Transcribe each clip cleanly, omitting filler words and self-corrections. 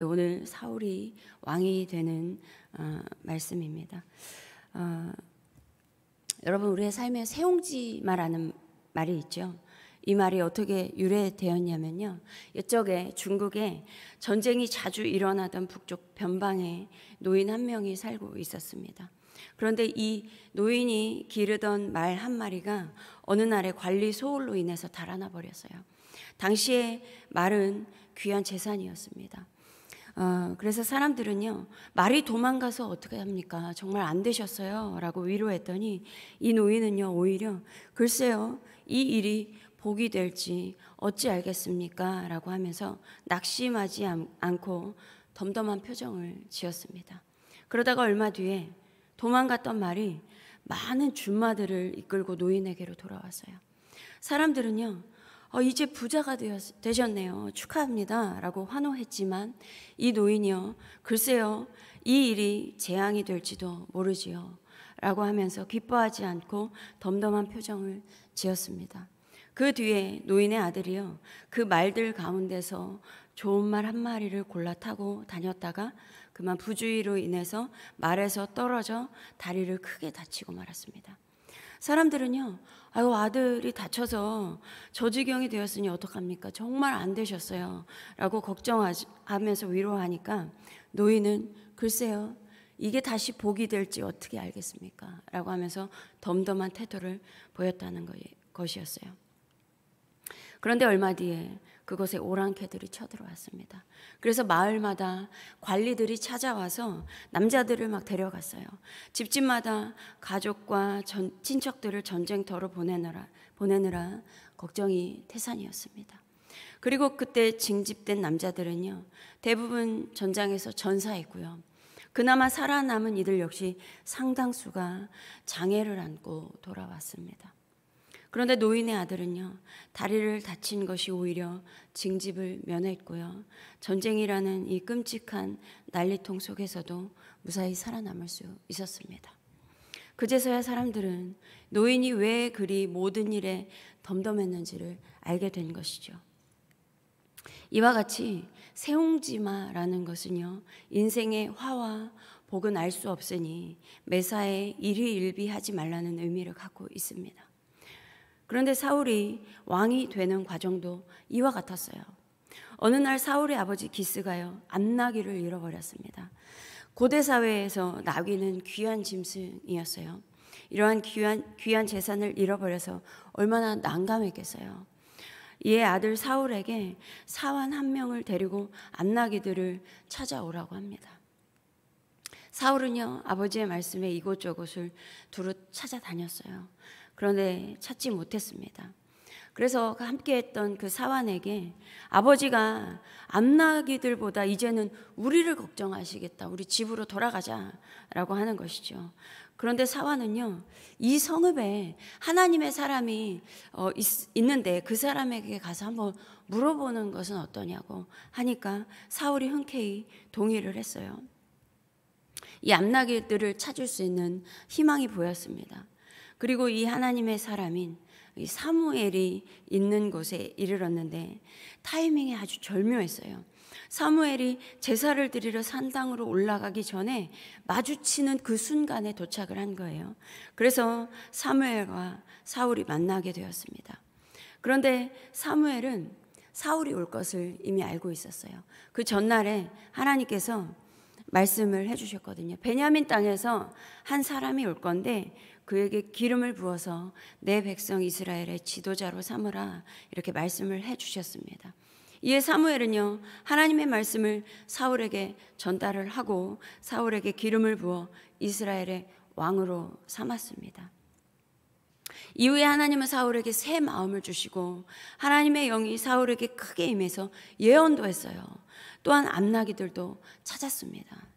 오늘 사울이 왕이 되는 말씀입니다. 여러분, 우리의 삶에 세옹지마라는 말이 있죠. 이 말이 어떻게 유래되었냐면요, 옛적에 중국에 전쟁이 자주 일어나던 북쪽 변방에 노인 한 명이 살고 있었습니다. 그런데 이 노인이 기르던 말 한 마리가 어느 날에 관리 소홀로 인해서 달아나 버렸어요. 당시에 말은 귀한 재산이었습니다. 그래서 사람들은요, 말이 도망가서 어떻게 합니까? 정말 안 되셨어요 라고 위로했더니 이 노인은요, 오히려 글쎄요, 이 일이 복이 될지 어찌 알겠습니까? 라고 하면서 낙심하지 않고 덤덤한 표정을 지었습니다. 그러다가 얼마 뒤에 도망갔던 말이 많은 준마들을 이끌고 노인에게로 돌아왔어요. 사람들은요, 이제 부자가 되셨네요. 축하합니다. 라고 환호했지만 이 노인이요, 글쎄요, 이 일이 재앙이 될지도 모르지요. 라고 하면서 기뻐하지 않고 덤덤한 표정을 지었습니다. 그 뒤에 노인의 아들이요, 그 말들 가운데서 좋은 말 한 마리를 골라 타고 다녔다가 그만 부주의로 인해서 말에서 떨어져 다리를 크게 다치고 말았습니다. 사람들은요, 아유, 아들이 다쳐서 저 지경이 되었으니 어떡합니까? 정말 안 되셨어요. 라고 걱정하면서 위로하니까 노인은 글쎄요, 이게 다시 복이 될지 어떻게 알겠습니까? 라고 하면서 덤덤한 태도를 보였다는 것이었어요. 그런데 얼마 뒤에 그곳에 오랑캐들이 쳐들어왔습니다. 그래서 마을마다 관리들이 찾아와서 남자들을 막 데려갔어요. 집집마다 가족과 친척들을 전쟁터로 보내느라 걱정이 태산이었습니다. 그리고 그때 징집된 남자들은요, 대부분 전장에서 전사했고요. 그나마 살아남은 이들 역시 상당수가 장애를 안고 돌아왔습니다. 그런데 노인의 아들은요, 다리를 다친 것이 오히려 징집을 면했고요, 전쟁이라는 이 끔찍한 난리통 속에서도 무사히 살아남을 수 있었습니다. 그제서야 사람들은 노인이 왜 그리 모든 일에 덤덤했는지를 알게 된 것이죠. 이와 같이 세옹지마라는 것은요, 인생의 화와 복은 알 수 없으니 매사에 일희일비하지 말라는 의미를 갖고 있습니다. 그런데 사울이 왕이 되는 과정도 이와 같았어요. 어느 날 사울의 아버지 기스가요, 암나귀를 잃어버렸습니다. 고대 사회에서 나귀는 귀한 짐승이었어요. 이러한 귀한 재산을 잃어버려서 얼마나 난감했겠어요. 이에 아들 사울에게 사환 한 명을 데리고 암나귀들을 찾아오라고 합니다. 사울은요, 아버지의 말씀에 이곳저곳을 두루 찾아다녔어요. 그런데 찾지 못했습니다. 그래서 함께했던 그 사환에게 아버지가 암나귀들보다 이제는 우리를 걱정하시겠다, 우리 집으로 돌아가자라고 하는 것이죠. 그런데 사환은요, 이 성읍에 하나님의 사람이 있는데 그 사람에게 가서 한번 물어보는 것은 어떠냐고 하니까 사울이 흔쾌히 동의를 했어요. 이 암나귀들을 찾을 수 있는 희망이 보였습니다. 그리고 이 하나님의 사람인 이 사무엘이 있는 곳에 이르렀는데 타이밍이 아주 절묘했어요. 사무엘이 제사를 드리러 산당으로 올라가기 전에 마주치는 그 순간에 도착을 한 거예요. 그래서 사무엘과 사울이 만나게 되었습니다. 그런데 사무엘은 사울이 올 것을 이미 알고 있었어요. 그 전날에 하나님께서 말씀을 해주셨거든요. 베냐민 땅에서 한 사람이 올 건데 그에게 기름을 부어서 내 백성 이스라엘의 지도자로 삼으라, 이렇게 말씀을 해주셨습니다. 이에 사무엘은요, 하나님의 말씀을 사울에게 전달을 하고 사울에게 기름을 부어 이스라엘의 왕으로 삼았습니다. 이후에 하나님은 사울에게 새 마음을 주시고 하나님의 영이 사울에게 크게 임해서 예언도 했어요. 또한 암나귀들도 찾았습니다.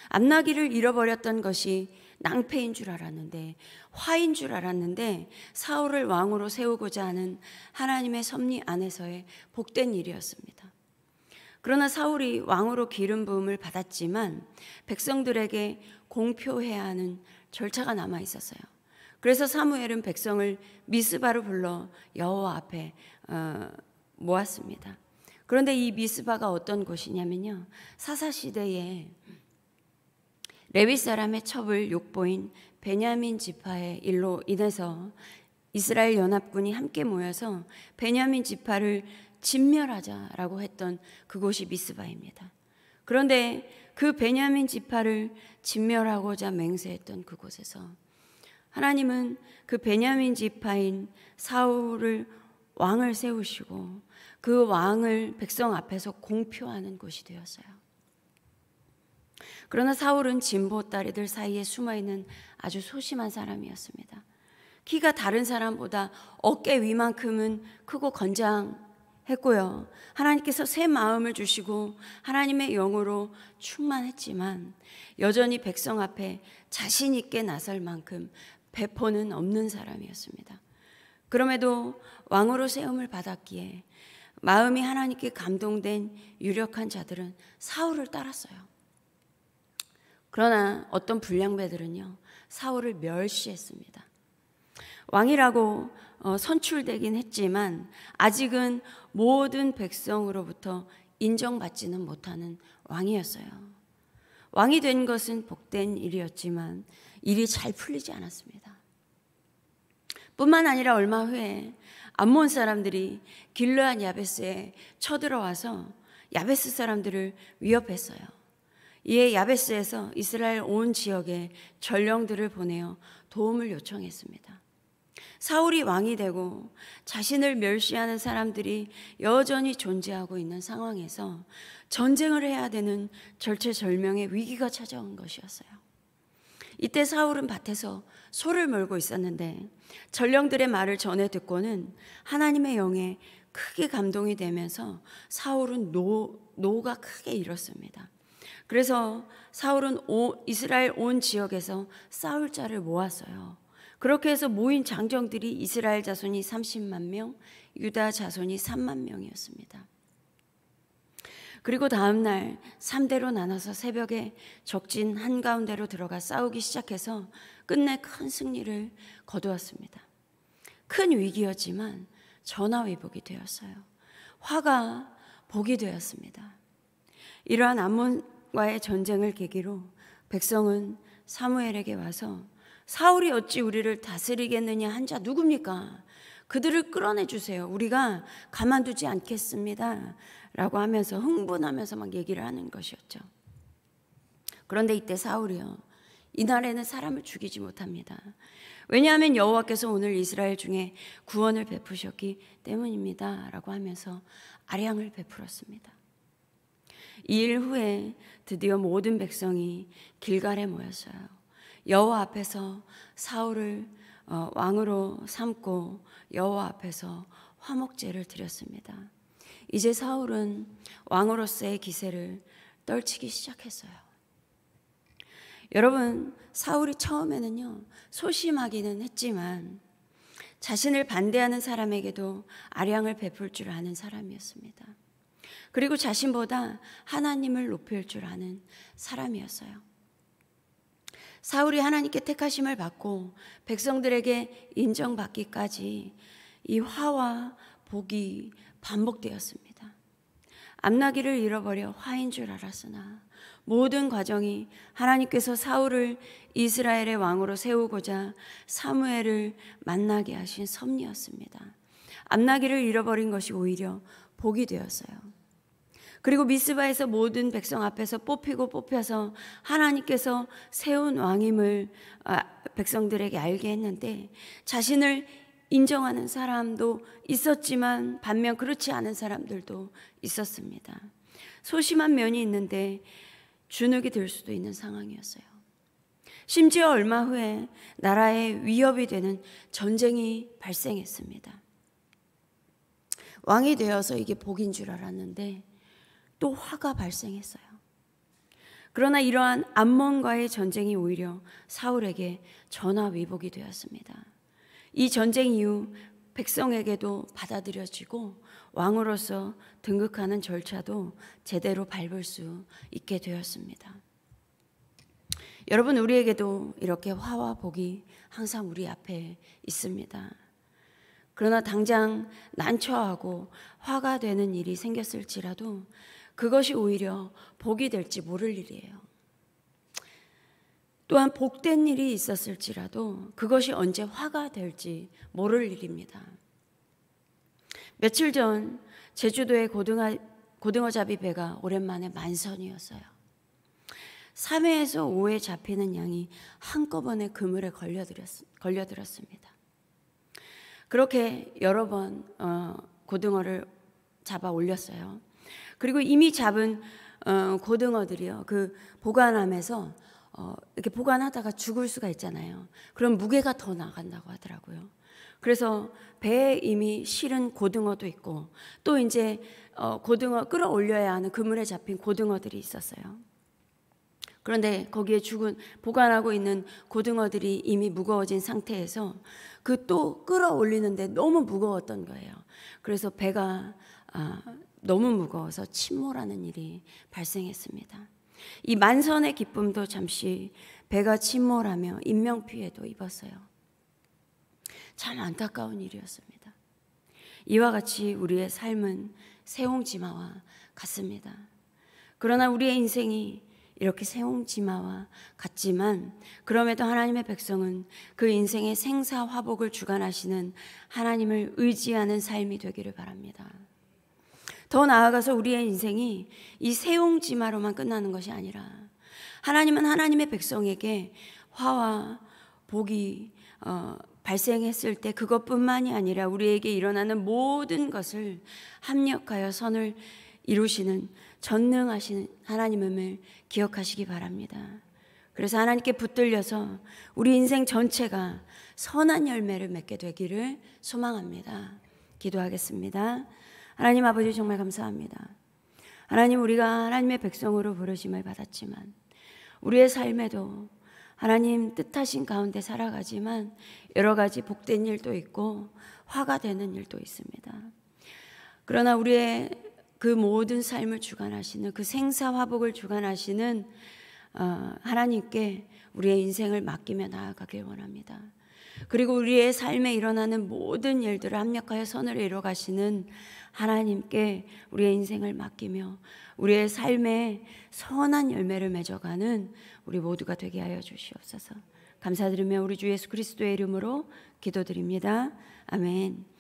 암나귀를 잃어버렸던 것이 낭패인 줄 알았는데, 화인 줄 알았는데 사울을 왕으로 세우고자 하는 하나님의 섭리 안에서의 복된 일이었습니다. 그러나 사울이 왕으로 기름 부음을 받았지만 백성들에게 공표해야 하는 절차가 남아 있었어요. 그래서 사무엘은 백성을 미스바로 불러 여호와 앞에 모았습니다. 그런데 이 미스바가 어떤 곳이냐면요, 사사시대에 레위 사람의 첩을 욕보인 베냐민 지파의 일로 인해서 이스라엘 연합군이 함께 모여서 베냐민 지파를 진멸하자라고 했던 그곳이 미스바입니다. 그런데 그 베냐민 지파를 진멸하고자 맹세했던 그곳에서 하나님은 그 베냐민 지파인 사울을 왕을 세우시고 그 왕을 백성 앞에서 공표하는 곳이 되었어요. 그러나 사울은 진보 다리들 사이에 숨어있는 아주 소심한 사람이었습니다. 키가 다른 사람보다 어깨 위만큼은 크고 건장했고요. 하나님께서 새 마음을 주시고 하나님의 영으로 충만했지만 여전히 백성 앞에 자신 있게 나설 만큼 배포는 없는 사람이었습니다. 그럼에도 왕으로 세움을 받았기에 마음이 하나님께 감동된 유력한 자들은 사울을 따랐어요. 그러나 어떤 불량배들은요, 사울을 멸시했습니다. 왕이라고 선출되긴 했지만 아직은 모든 백성으로부터 인정받지는 못하는 왕이었어요. 왕이 된 것은 복된 일이었지만 일이 잘 풀리지 않았습니다. 뿐만 아니라 얼마 후에 암몬 사람들이 길르앗 야베스에 쳐들어와서 야베스 사람들을 위협했어요. 이에 야베스에서 이스라엘 온 지역에 전령들을 보내어 도움을 요청했습니다. 사울이 왕이 되고 자신을 멸시하는 사람들이 여전히 존재하고 있는 상황에서 전쟁을 해야 되는 절체절명의 위기가 찾아온 것이었어요. 이때 사울은 밭에서 소를 몰고 있었는데 전령들의 말을 전해 듣고는 하나님의 영에 크게 감동이 되면서 사울은 노가 크게 일었습니다. 그래서 사울은 이스라엘 온 지역에서 싸울 자를 모았어요. 그렇게 해서 모인 장정들이 이스라엘 자손이 30만 명, 유다 자손이 3만 명이었습니다. 그리고 다음 날 3대로 나눠서 새벽에 적진 한가운데로 들어가 싸우기 시작해서 끝내 큰 승리를 거두었습니다. 큰 위기였지만 전화위복이 되었어요. 화가 복이 되었습니다. 이러한 암몬과의 전쟁을 계기로 백성은 사무엘에게 와서 사울이 어찌 우리를 다스리겠느냐 한 자 누굽니까? 그들을 끌어내 주세요. 우리가 가만두지 않겠습니다. 라고 하면서 흥분하면서 막 얘기를 하는 것이었죠. 그런데 이때 사울이요, 이날에는 사람을 죽이지 못합니다. 왜냐하면 여호와께서 오늘 이스라엘 중에 구원을 베푸셨기 때문입니다. 라고 하면서 아량을 베풀었습니다. 이 일 후에 드디어 모든 백성이 길갈에 모였어요. 여호와 앞에서 사울을 왕으로 삼고 여호와 앞에서 화목제를 드렸습니다. 이제 사울은 왕으로서의 기세를 떨치기 시작했어요. 여러분, 사울이 처음에는요, 소심하기는 했지만 자신을 반대하는 사람에게도 아량을 베풀 줄 아는 사람이었습니다. 그리고 자신보다 하나님을 높일 줄 아는 사람이었어요. 사울이 하나님께 택하심을 받고 백성들에게 인정받기까지 이 화와 복이 반복되었습니다. 암나기를 잃어버려 화인 줄 알았으나 모든 과정이 하나님께서 사울을 이스라엘의 왕으로 세우고자 사무엘을 만나게 하신 섭리였습니다. 암나기를 잃어버린 것이 오히려 복이 되었어요. 그리고 미스바에서 모든 백성 앞에서 뽑혀서 하나님께서 세운 왕임을 백성들에게 알게 했는데 자신을 인정하는 사람도 있었지만 반면 그렇지 않은 사람들도 있었습니다. 소심한 면이 있는데 주눅이 들 수도 있는 상황이었어요. 심지어 얼마 후에 나라에 위협이 되는 전쟁이 발생했습니다. 왕이 되어서 이게 복인 줄 알았는데 또 화가 발생했어요. 그러나 이러한 암몬과의 전쟁이 오히려 사울에게 전화위복이 되었습니다. 이 전쟁 이후 백성에게도 받아들여지고 왕으로서 등극하는 절차도 제대로 밟을 수 있게 되었습니다. 여러분, 우리에게도 이렇게 화와 복이 항상 우리 앞에 있습니다. 그러나 당장 난처하고 화가 되는 일이 생겼을지라도 그것이 오히려 복이 될지 모를 일이에요. 또한 복된 일이 있었을지라도 그것이 언제 화가 될지 모를 일입니다. 며칠 전 제주도의 고등어잡이 배가 오랜만에 만선이었어요. 3회에서 5회 잡히는 양이 한꺼번에 그물에 걸려들었습니다. 그렇게 여러 번 고등어를 잡아 올렸어요. 그리고 이미 잡은 고등어들이요, 그 보관함에서 이렇게 보관하다가 죽을 수가 있잖아요. 그럼 무게가 더 나간다고 하더라고요. 그래서 배에 이미 실은 고등어도 있고 또 이제 고등어 끌어올려야 하는 그물에 잡힌 고등어들이 있었어요. 그런데 거기에 보관하고 있는 고등어들이 이미 무거워진 상태에서 그 또 끌어올리는데 너무 무거웠던 거예요. 그래서 배가 너무 무거워서 침몰하는 일이 발생했습니다. 이 만선의 기쁨도 잠시 배가 침몰하며 인명피해도 입었어요. 참 안타까운 일이었습니다. 이와 같이 우리의 삶은 세옹지마와 같습니다. 그러나 우리의 인생이 이렇게 세옹지마와 같지만 그럼에도 하나님의 백성은 그 인생의 생사화복을 주관하시는 하나님을 의지하는 삶이 되기를 바랍니다. 더 나아가서 우리의 인생이 이 세옹지마로만 끝나는 것이 아니라 하나님은 하나님의 백성에게 화와 복이 발생했을 때 그것뿐만이 아니라 우리에게 일어나는 모든 것을 합력하여 선을 이루시는 전능하신 하나님임을 기억하시기 바랍니다. 그래서 하나님께 붙들려서 우리 인생 전체가 선한 열매를 맺게 되기를 소망합니다. 기도하겠습니다. 하나님 아버지, 정말 감사합니다. 하나님, 우리가 하나님의 백성으로 부르심을 받았지만 우리의 삶에도 하나님 뜻하신 가운데 살아가지만 여러 가지 복된 일도 있고 화가 되는 일도 있습니다. 그러나 우리의 그 모든 삶을 주관하시는, 그 생사화복을 주관하시는 하나님께 우리의 인생을 맡기며 나아가길 원합니다. 그리고 우리의 삶에 일어나는 모든 일들을 합력하여 선을 이뤄가시는 하나님께 우리의 인생을 맡기며 우리의 삶에 선한 열매를 맺어가는 우리 모두가 되게 하여 주시옵소서. 감사드리며 우리 주 예수 그리스도의 이름으로 기도드립니다. 아멘.